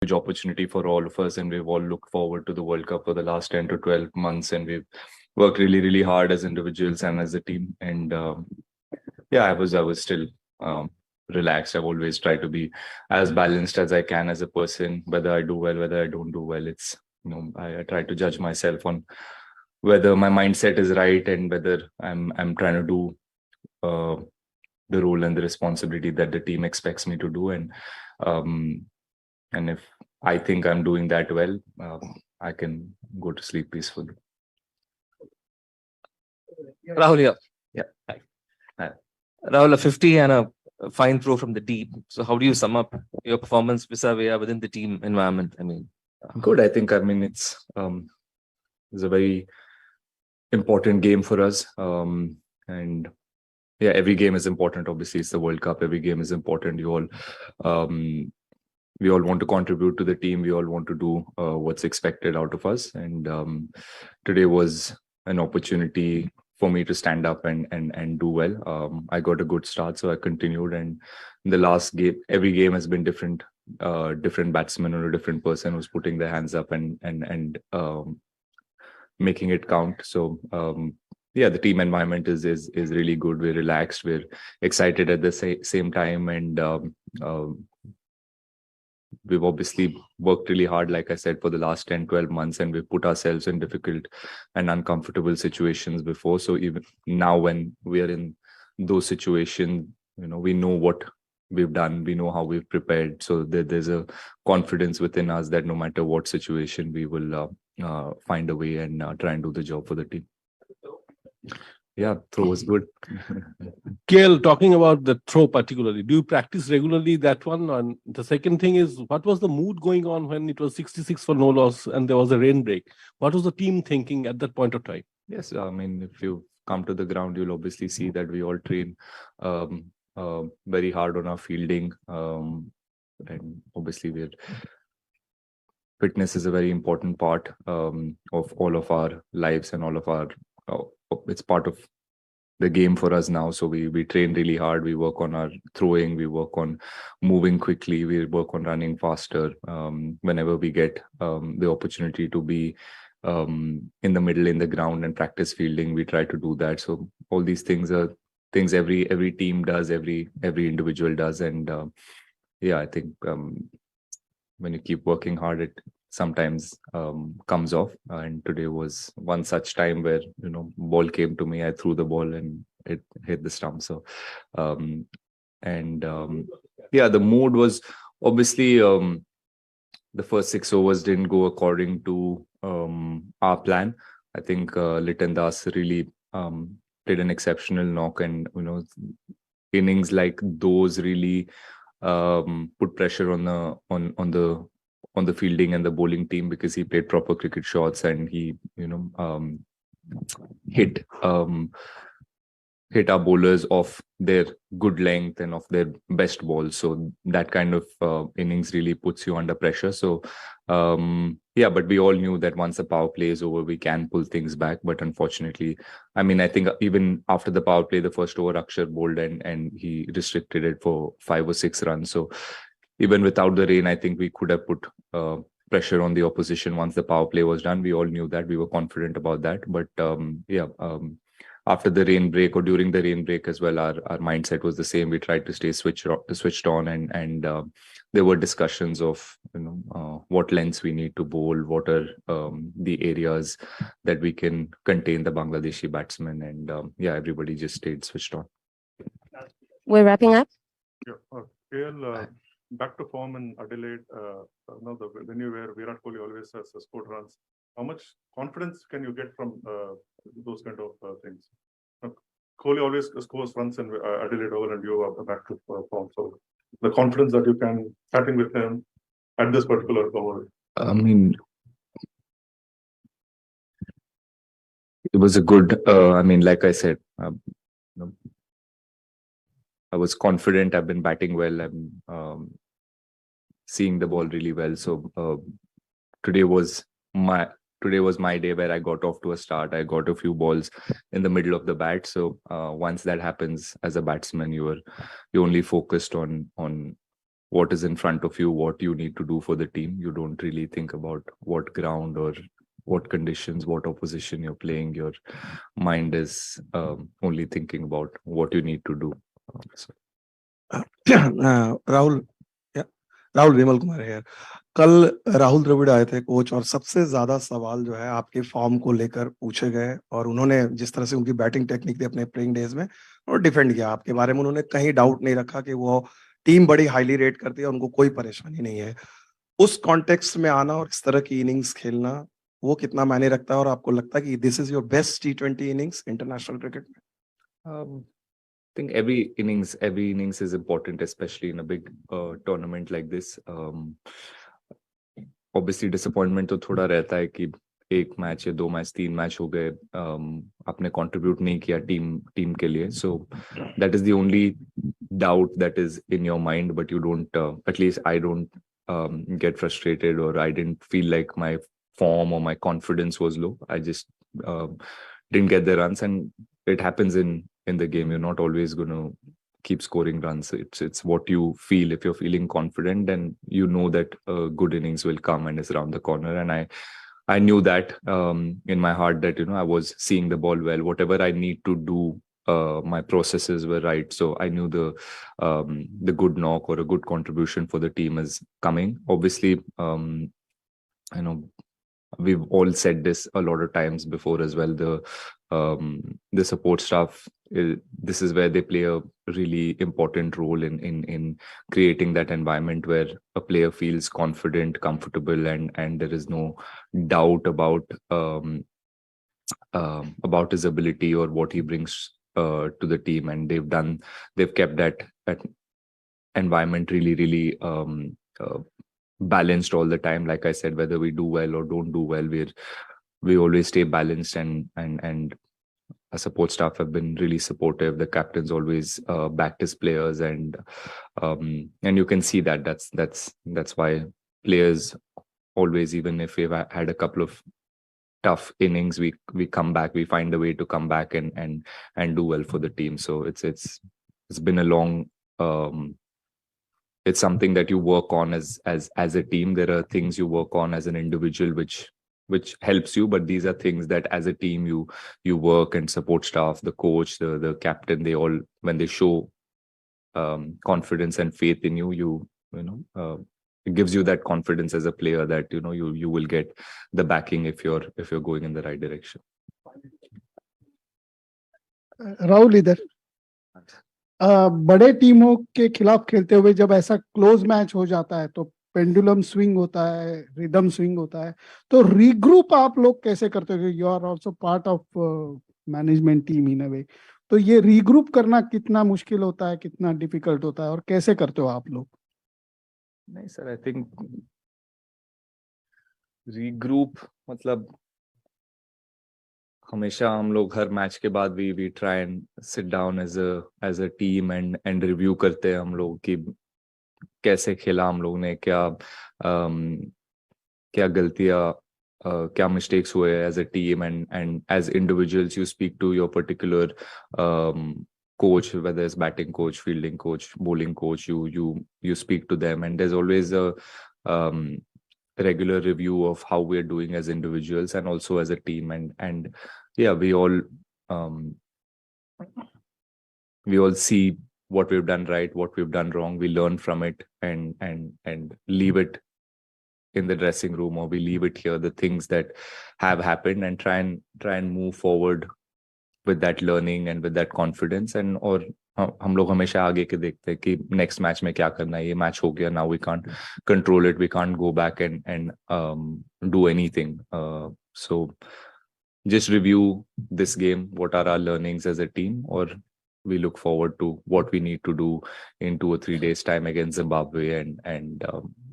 huge opportunity for all of us, and we've all looked forward to the World Cup for the last 10 to 12 months, and we've worked really, really hard as individuals and as a team. And yeah, I was still relaxed. I've always tried to be as balanced as I can as a person, whether I do well, whether I don't do well. It's I try to judge myself on whether my mindset is right and whether I'm trying to do uh, the role and the responsibility that the team expects me to do. Um, and if I think I'm doing that well, I can go to sleep peacefully. Rahul, yeah. Yeah. Hi. Rahul, a 50 and a fine throw from the deep. So how do you sum up your performance vis-a-vis within the team environment? Good. I think, it's a very important game for us. And yeah, every game is important. Obviously, it's the World Cup. Every game is important. We all want to contribute to the team. We all want to do what's expected out of us. And today was an opportunity for me to stand up and do well. I got a good start, so I continued. And in the last game, every game has been different. Different batsmen or a different person who's putting their hands up and making it count. So yeah, the team environment is really good. We're relaxed. We're excited at the same time, and we've obviously worked really hard, like I said, for the last 10, 12 months, and we've put ourselves in difficult and uncomfortable situations before. So even now, when we are in those situations, we know what we've done, we know how we've prepared. So there's a confidence within us that no matter what situation, we will find a way and try and do the job for the team. Yeah, throw was good. KL, talking about the throw particularly, do you practice regularly that one? And the second thing is, what was the mood going on when it was 66 for no loss and there was a rain break? What was the team thinking at that point of time? Yes, I mean, if you come to the ground, you'll obviously see that we all train very hard on our fielding. And obviously, fitness is a very important part of all of our lives and all of our, it's part of the game for us now. So we train really hard. We work on our throwing, we work on moving quickly, we work on running faster. Whenever we get the opportunity to be in the middle, in the ground, and practice fielding, we try to do that. So all these things are things every team does, every individual does. And yeah, I think when you keep working hard, it sometimes comes off. And today was one such time where ball came to me, I threw the ball and it hit the stump. So yeah, the mood was obviously the first 6 overs didn't go according to our plan. I think Litan Das really did an exceptional knock, and innings like those really put pressure on the fielding and the bowling team, because he played proper cricket shots and he hit our bowlers off their good length and off their best balls. So that kind of innings really puts you under pressure. So yeah, but we all knew that once the power play is over, we can pull things back. But unfortunately, I mean, I think even after the power play, the first over Akshar bowled and he restricted it for 5 or 6 runs. So even without the rain, I think we could have put pressure on the opposition once the power play was done. We all knew that. We were confident about that. But yeah, after the rain break or during the rain break as well, our mindset was the same. We tried to stay switched on, and there were discussions of what lengths we need to bowl, what are the areas that we can contain the Bangladeshi batsmen, and yeah, everybody just stayed switched on. We're wrapping up. Yeah, KL, back to form in Adelaide. The venue where Virat Kohli always has scored runs. How much confidence can you get from those kind of things? Kohli always scores runs in Adelaide Oval, and you are back to form. So the confidence that you can starting with him at this particular over. I mean, it was a good. I mean, like I said, I was confident. I've been batting well. I'm seeing the ball really well. So today was my day where I got off to a start. I got a few balls in the middle of the bat. So once that happens as a batsman, you're only focused on what is in front of you, what you need to do for the team. You don't really think about what ground or what conditions, what opposition you're playing. Your mind is only thinking about what you need to do. So. Rahul Rahul Vimal Kumar है यार। कल राहुल द्रविड़ आए थे coach, और सबसे ज्यादा सवाल जो है आपके फॉर्म को लेकर पूछे गए, और उन्होंने जिस तरह से उनकी बैटिंग टेक्निक थी अपने प्लेइंग डेज में, और डिफेंड किया आपके बारे में। उन्होंने कहीं डाउट नहीं रखा कि वो टीम बड़ी हाईली रेट करती है, उनको कोई परेशानी नहीं है। उस कॉन्टेक्स्ट में आना और इस तरह की इनिंग्स खेलना, वो कितना मायने रखता है, और आपको लगता है कि this is your best T20 innings international cricket में? I think every innings is important, especially in a big tournament like this. Obviously disappointment तो थोड़ा रहता है कि एक मैच या 2 मैच 3 मैच हो गए, आपने contribute नहीं किया टीम के लिए. So that is the only doubt that is in your mind, but you don't, at least I don't get frustrated, or I didn't feel like my form or my confidence was low. I just didn't get the runs, and it happens in the game. You're not always going to keep scoring runs. It's what you feel. If you're feeling confident, then you know that good innings will come and it's around the corner. And I knew that in my heart that, I was seeing the ball well. Whatever I need to do, my processes were right. So I knew the good knock or a good contribution for the team is coming. Obviously, we've all said this a lot of times before as well. The support staff, this is where they play a really important role in creating that environment where a player feels confident, comfortable, and there is no doubt about his ability or what he brings to the team. And they've kept that environment really balanced all the time. Like I said, whether we do well or don't do well, we always stay balanced, and our support staff have been really supportive. The captain's always backed his players, and you can see that that's why players always, even if we've had a couple of tough innings, we come back, we find a way to come back and do well for the team. So it's been a long it's something that you work on as a team. There are things you work on as an individual which helps you, but these are things that as a team you work, and support staff, the coach, the captain, they all, when they show confidence and faith in you, it gives you that confidence as a player that you will get the backing if you're going in the right direction. Rahul इधर बड़े टीमों के खिलाफ खेलते हुए जब ऐसा close match हो जाता है तो पेंडुलम स्विंग होता है, रिदम स्विंग होता है, तो रीग्रुप आप लोग कैसे करते हो? You are also part of management team in a way, तो ये रीग्रुप करना कितना मुश्किल होता है, कितना डिफिकल्ट होता है, और कैसे करते हो आप लोग? नहीं सर, आई थिंक रीग्रुप मतलब हमेशा हम लोग हर मैच के बाद we try and sit down as a team and review करते हैं हम लोग कि कैसे खेला हम लोग ने, क्या गलतियां, क्या मिस्टेक्स हुए as a team, and as individuals you speak to your particular coach, whether it's batting coach, fielding coach, bowling coach, you speak to them, and there's always a regular review of how we're doing as individuals and also as a team, and yeah, we all see what we've done right, what we've done wrong. We learn from it and leave it in the dressing room, or we leave it here, the things that have happened, and try and move forward with that learning and with that confidence. And और हम लोग हमेशा आगे के देखते हैं कि next match में क्या करना है. ये match हो गया, now we can't control it, we can't go back and do anything. So just review this game, what are our learnings as a team, or we look forward to what we need to do in 2 or 3 days time against Zimbabwe, and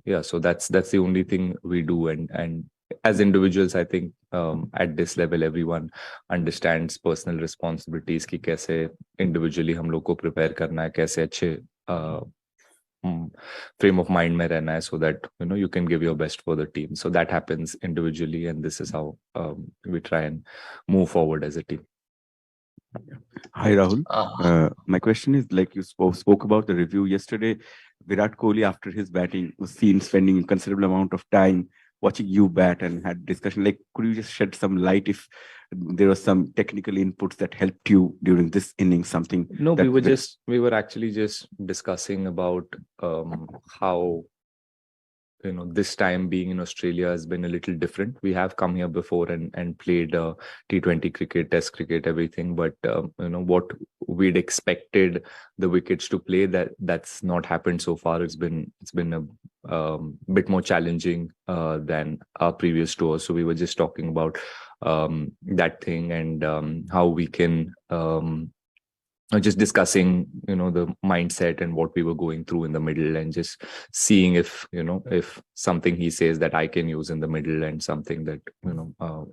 yeah, so that's the only thing we do. And as individuals, I think at this level everyone understands personal responsibilities कि कैसे individually हम लोग को prepare करना है, कैसे अच्छे frame of mind में रहना है, so that you can give your best for the team. So that happens individually, and this is how we try and move forward as a team. Hi Rahul. My question is, like you spoke about the review yesterday, Virat Kohli, after his batting, was seen spending a considerable amount of time watching you bat and had discussion. Like, could you just shed some light if there was some technical inputs that helped you during this inning? Something? No, that we were actually just discussing about how, this time being in Australia has been a little different. We have come here before and played T20 cricket, Test cricket, everything. But what we'd expected the wickets to play, that's not happened so far. It's been a bit more challenging than our previous tours. So we were just talking about that thing and how we can. Just discussing the mindset and what we were going through in the middle, and just seeing if something he says that I can use in the middle, and something that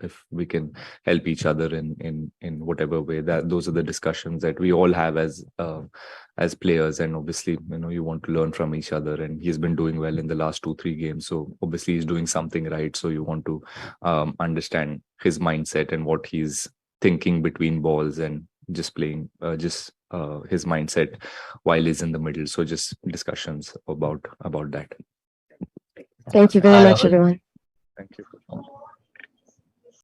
if we can help each other in whatever way. That those are the discussions that we all have as players. And obviously you want to learn from each other, and he's been doing well in the last 2-3 games, so obviously he's doing something right. So you want to understand his mindset and what he's thinking between balls, and just playing his mindset while he's in the middle. So just discussions about that. Thank you very much, everyone.